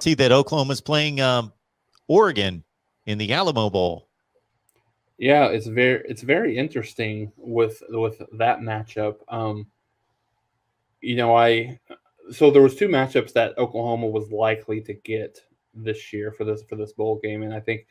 See that Oklahoma's playing Oregon in the Alamo Bowl. Yeah, it's very interesting with that matchup. You know, so there was two matchups that Oklahoma was likely to get this year for this bowl game, and I think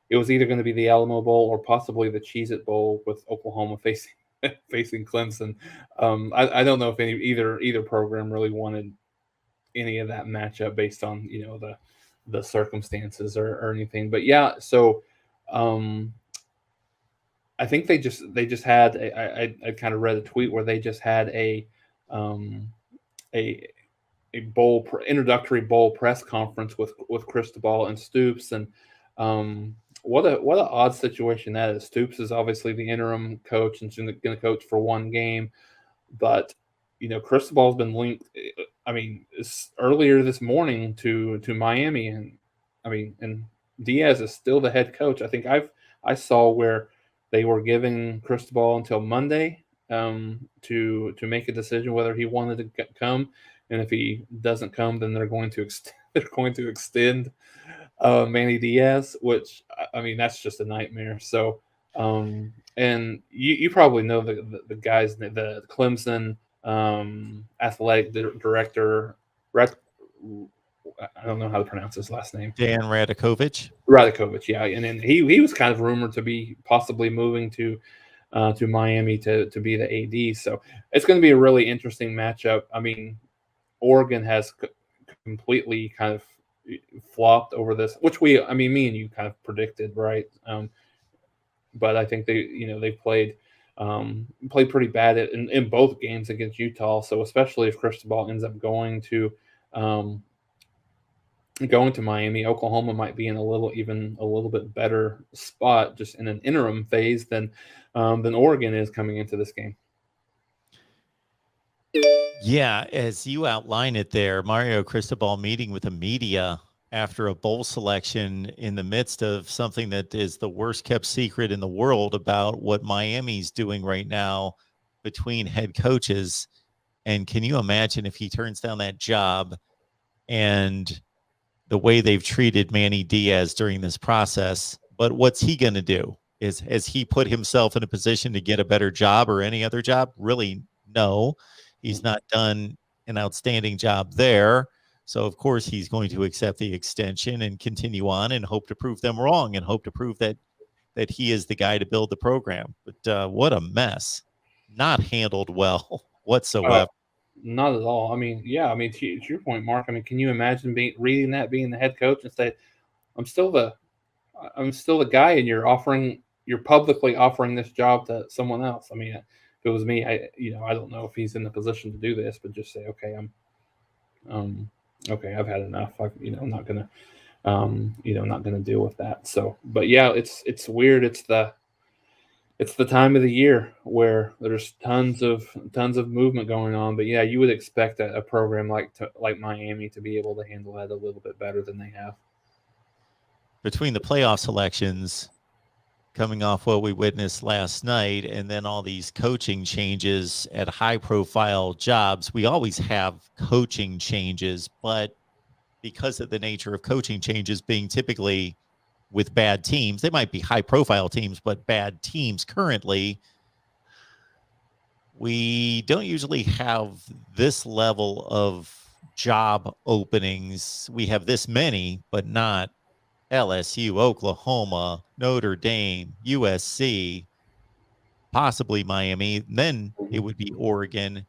it was either going to be the Alamo Bowl or possibly the Cheez-It Bowl with Oklahoma facing facing Clemson. I don't know if either program really wanted any of that matchup based on the circumstances or anything. But yeah, so um, I think they just had I kind of read a tweet where they just had um, a introductory bowl press conference with Cristobal and Stoops, and what a odd situation that is. Stoops is obviously the interim coach and going to coach for one game, but Cristobal's been linked. I mean, earlier this morning to Miami, and I mean, and Diaz is still the head coach. I think I saw where they were giving Cristobal until Monday to make a decision whether he wanted to come, and if he doesn't come, then they're going to they're going to extend Manny Diaz, which I mean that's just a nightmare. So, and you probably know the guys, the Clemson athletic director. I don't know how to pronounce his last name. Dan Radakovich. Radakovich, yeah, and then he was kind of rumored to be possibly moving to Miami to be the AD. So it's going to be a really interesting matchup. I mean, Oregon has completely kind of flopped over this, which I mean, me and you kind of predicted, right? But I think they played pretty bad in both games against Utah. So especially if Cristobal ends up going to Miami, Oklahoma might be in a little bit better spot just in an interim phase than Oregon is coming into this game. Yeah, as you outline it there, Mario Cristobal meeting with the media after a bowl selection in the midst of something that is the worst kept secret in the world about what Miami's doing right now between head coaches. And can you imagine if he turns down that job and the way they've treated Manny Diaz during this process? But what's he going to do? Has he put himself in a position to get a better job or any other job? Really, no. He's not done an outstanding job there. So, of course, he's going to accept the extension and continue on and hope to prove them wrong and hope to prove that he is the guy to build the program. But what a mess. Not handled well whatsoever. Not at all. I mean, yeah. I mean, to your point, Mark. I mean, can you imagine being the head coach and say, I'm still the guy, and you're publicly offering this job to someone else. I mean, if it was me, I don't know if he's in the position to do this, but just say, okay, okay, I've had enough. I'm not gonna, not gonna deal with that. So, but yeah, it's weird. It's the time of the year where there's tons of movement going on. But yeah, you would expect a program like Miami to be able to handle that a little bit better than they have. Between the playoff selections coming off what we witnessed last night and then all these coaching changes at high profile jobs, we always have coaching changes, but because of the nature of coaching changes being typically with bad teams, they might be high profile teams, but bad teams currently, we don't usually have this level of job openings. We have this many, but not LSU, Oklahoma, Notre Dame, USC, possibly Miami. Then it would be Oregon.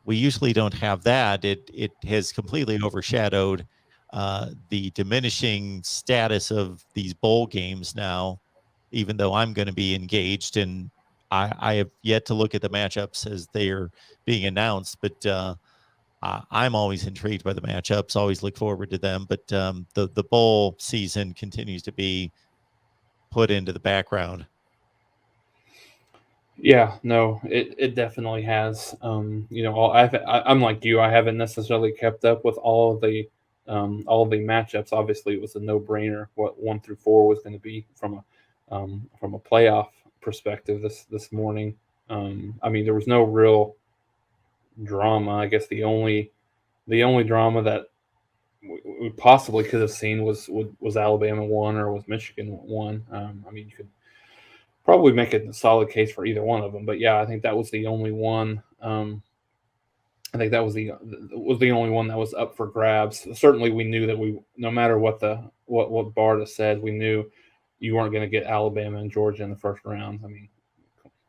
We usually don't have that. It has completely overshadowed the diminishing status of these bowl games now, even though I'm going to be engaged, and I have yet to look at the matchups as they are being announced, but I'm always intrigued by the matchups, always look forward to them. But the bowl season continues to be put into the background. Yeah, no, it definitely has. I'm like you. I haven't necessarily kept up with all of the matchups. Obviously, it was a no brainer what 1 through 4 was going to be from a playoff perspective this morning. I mean, there was no real drama. I guess the only drama that we possibly could have seen was Alabama won or was Michigan won. I mean, you could probably make a solid case for either one of them, but yeah, I think that was the only one. I think that was the only one that was up for grabs. Certainly, we knew that no matter what Barta said, we knew you weren't going to get Alabama and Georgia in the first round. I mean,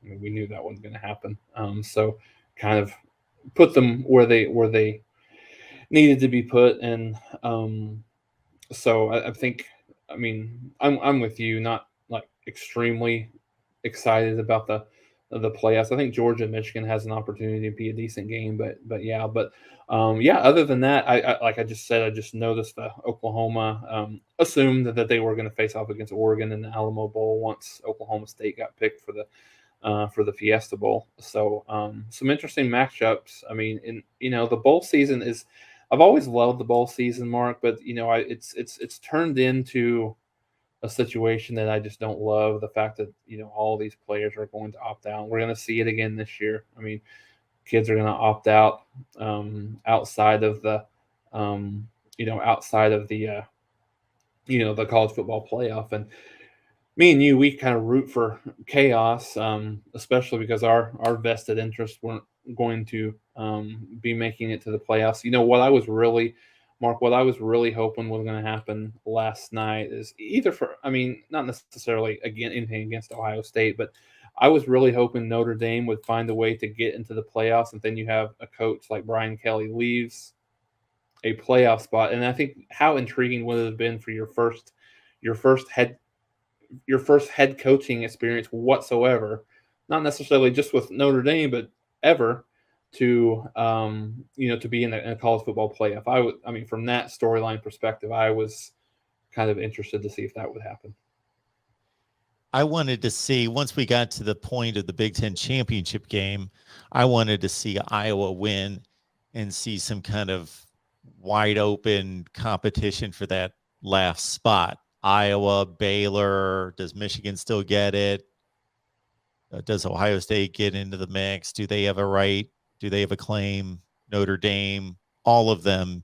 we knew that wasn't going to happen. So, kind of put them where they needed to be put, and so I think, I mean, I'm with you. Not like extremely excited about the playoffs. I think Georgia and Michigan has an opportunity to be a decent game, but yeah. Other than that, I like I just said, I just noticed that Oklahoma assumed that they were going to face off against Oregon in the Alamo Bowl once Oklahoma State got picked for the Fiesta Bowl. So some interesting matchups. I mean, the bowl season is. I've always loved the bowl season, Mark, but it's turned into a situation that I just don't love. The fact that all these players are going to opt out. We're going to see it again this year. I mean, kids are going to opt out outside of the outside of the college football playoff. And me and you, we kind of root for chaos, especially because our vested interests weren't going to be making it to the playoffs. What I was really, Mark, what I was really hoping was going to happen last night is I mean, not necessarily anything against Ohio State, but I was really hoping Notre Dame would find a way to get into the playoffs, and then you have a coach like Brian Kelly leaves a playoff spot, and I think how intriguing would it have been for your first head coaching experience whatsoever, not necessarily just with Notre Dame, but ever to to be in a college football playoff. I mean, from that storyline perspective, I was kind of interested to see if that would happen. I wanted to see, once we got to the point of the Big Ten championship game, I wanted to see Iowa win and see some kind of wide open competition for that last spot. Iowa, Baylor, does Michigan still get it? Does Ohio State get into the mix? Do they have a right? Do they have a claim? Notre Dame, all of them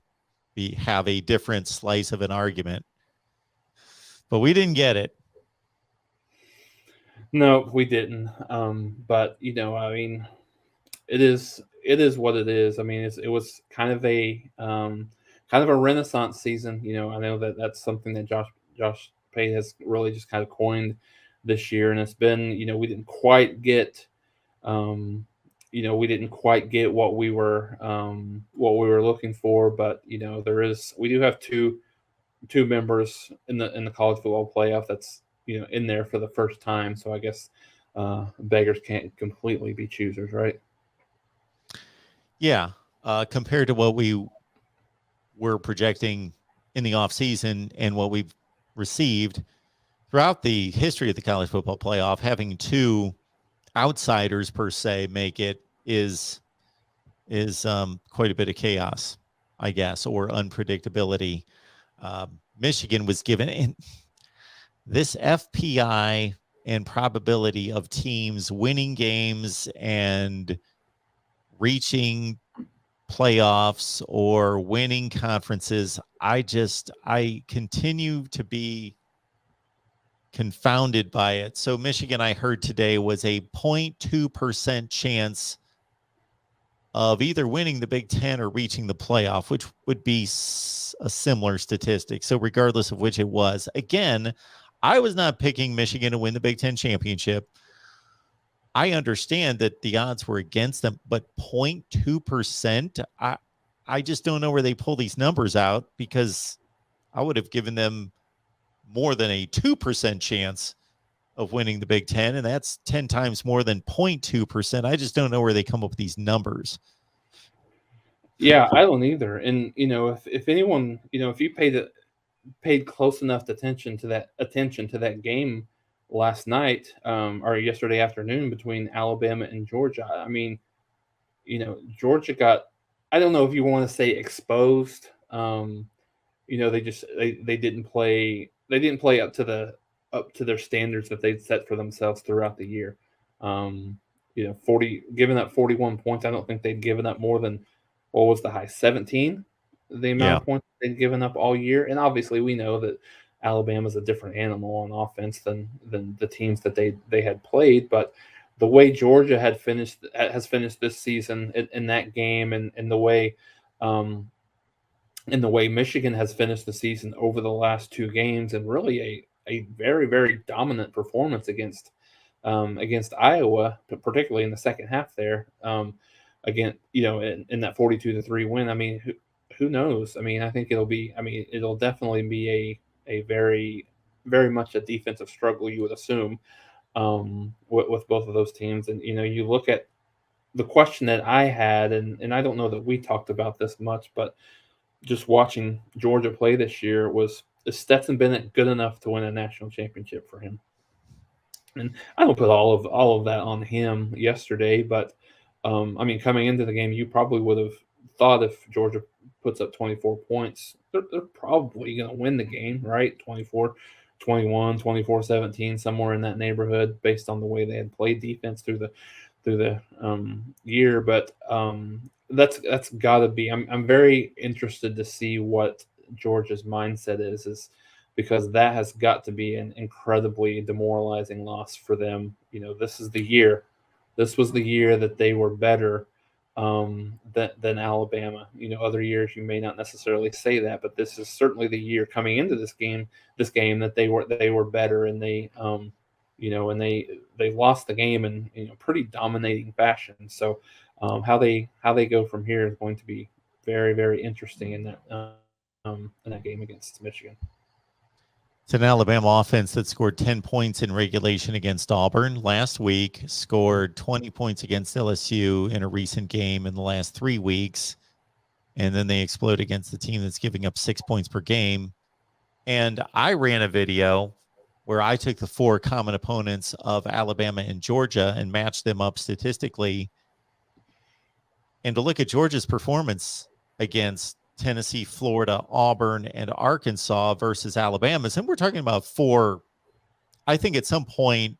have a different slice of an argument. But we didn't get it. No, we didn't. But I mean, it is what it is. I mean, it was kind of a renaissance season. I know that's something that Josh Pate has really just kind of coined this year, and it's been we didn't quite get what we were looking for, but we do have two members in the college football playoff that's in there for the first time. So I guess beggars can't completely be choosers, right? Yeah, compared to what we were projecting in the offseason and what we've received throughout the history of the college football playoff, having two outsiders per se make it is quite a bit of chaos, I guess, or unpredictability. Michigan was given in this FPI and probability of teams winning games and reaching playoffs or winning conferences. I continue to be confounded by it. So Michigan, I heard today, was a 0.2% chance of either winning the Big Ten or reaching the playoff, which would be a similar statistic. So regardless of which it was, again, I was not picking Michigan to win the Big Ten championship. I understand that the odds were against them, but 0.2%, I just don't know where they pull these numbers out, because I would have given them more than a 2% chance of winning the Big Ten, and that's 10 times more than 0.2%. I just don't know where they come up with these numbers. Yeah, I don't either. And if anyone, if you paid close enough attention to that game last night or yesterday afternoon between Alabama and Georgia, I mean, Georgia got, I don't know if you want to say exposed. They didn't play up to their standards that they'd set for themselves throughout the year. Giving up 41 points. I don't think they'd given up more than, what was the high, 17 the amount Yeah. of points they'd given up all year. And obviously, we know that Alabama's a different animal on offense than the teams that they had played. But the way Georgia has finished this season in that game, and um, the way Michigan has finished the season over the last two games, and really a very very dominant performance against Iowa, particularly in the second half there. Again, in that 42-3 win. I mean, who knows? I mean, I think it'll be. I mean, it'll definitely be a very very much a defensive struggle, you would assume, with both of those teams. And you look at the question that I had, and I don't know that we talked about this much, but just watching Georgia play this year was, is Stetson Bennett good enough to win a national championship for him? And I don't put all of that on him yesterday, but I mean, coming into the game, you probably would have thought if Georgia puts up 24 points, they're probably going to win the game, right? 24-21, 24-17, somewhere in that neighborhood, based on the way they had played defense through the year. But that's got to be. I'm very interested to see what Georgia's mindset is because that has got to be an incredibly demoralizing loss for them. This is the year. This was the year that they were better than Alabama. Other years you may not necessarily say that, but this is certainly the year coming into this game that they were better, and they lost the game in pretty dominating fashion. So how they go from here is going to be very very interesting in that game against Michigan. It's an Alabama offense that scored 10 points in regulation against Auburn last week, scored 20 points against LSU in a recent game in the last 3 weeks, and then they explode against the team that's giving up 6 points per game. And I ran a video where I took the 4 common opponents of Alabama and Georgia and matched them up statistically. And to look at Georgia's performance against Tennessee, Florida, Auburn, and Arkansas versus Alabama's, and we're talking about 4. I think at some point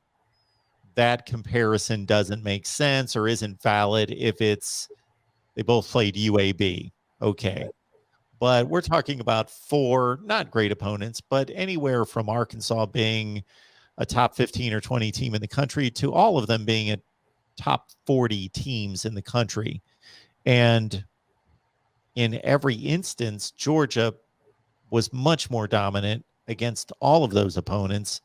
that comparison doesn't make sense or isn't valid if they both played UAB. Okay. But we're talking about 4 not great opponents, but anywhere from Arkansas being a top 15 or 20 team in the country to all of them being a top 40 teams in the country. And in every instance, Georgia was much more dominant against all of those opponents.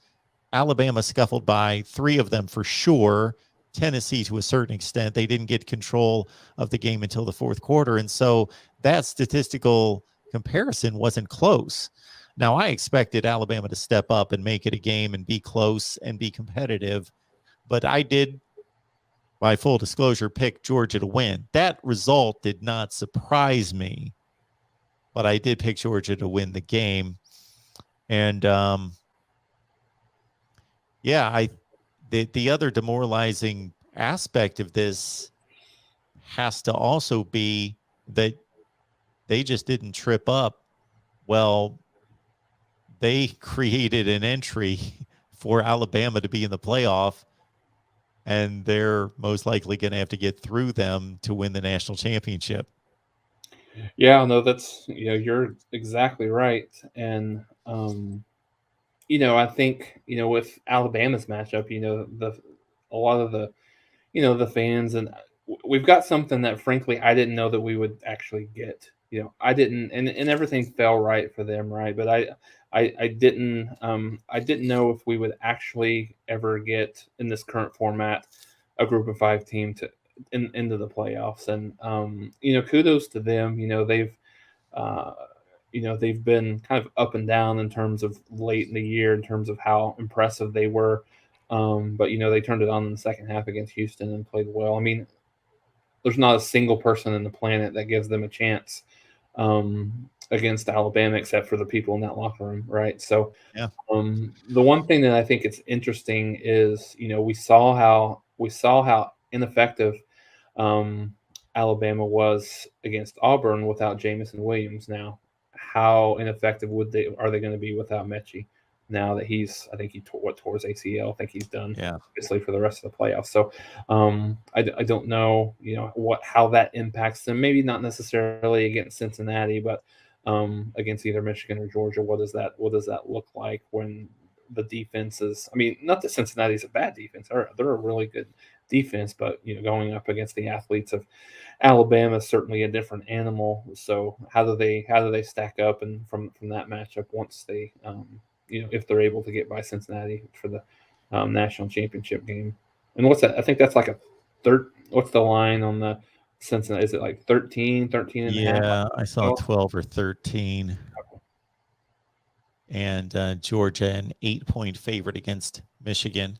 Alabama scuffled by 3 of them for sure. Tennessee to a certain extent. They didn't get control of the game until the fourth quarter. And so that statistical comparison wasn't close. Now, I expected Alabama to step up and make it a game and be close and be competitive. But I did, by full disclosure, pick Georgia to win. That result did not surprise me, but I did pick Georgia to win the game. And the other demoralizing aspect of this has to also be that they just didn't trip up. Well, they created an entry for Alabama to be in the playoff, and they're most likely going to have to get through them to win the national championship. Yeah, no, that's you're exactly right. And I think with Alabama's matchup, a lot of the fans, and we've got something that frankly I didn't know that we would actually get. I didn't, and everything fell right for them, right? But I didn't know if we would actually ever get in this current format a group of 5 team into the playoffs. And kudos to them. Uh, they've been kind of up and down in terms of late in the year, in terms of how impressive they were. But they turned it on in the second half against Houston and played well. I mean, there's not a single person in the planet that gives them a chance against Alabama except for the people in that locker room, right? So, Yeah. the one thing that I think it's interesting is we saw how ineffective Alabama was against Auburn without Jamison Williams. Now, how ineffective are they going to be without Mechie? now that I think he tore his ACL. I think he's done Yeah. obviously for the rest of the playoffs. So I don't know, how that impacts them. Maybe not necessarily against Cincinnati, but against either Michigan or Georgia. What does that look like when the defense is? I mean, not that Cincinnati's a bad defense. They're a really good defense, but going up against the athletes of Alabama is certainly a different animal. So how do they stack up and from that matchup once they if they're able to get by Cincinnati for the national championship game? And what's that? I think that's like a third. What's the line on the Cincinnati? Is it like 13 and a half? Yeah, I saw 12 or 13. And Georgia, an 8-point favorite against Michigan.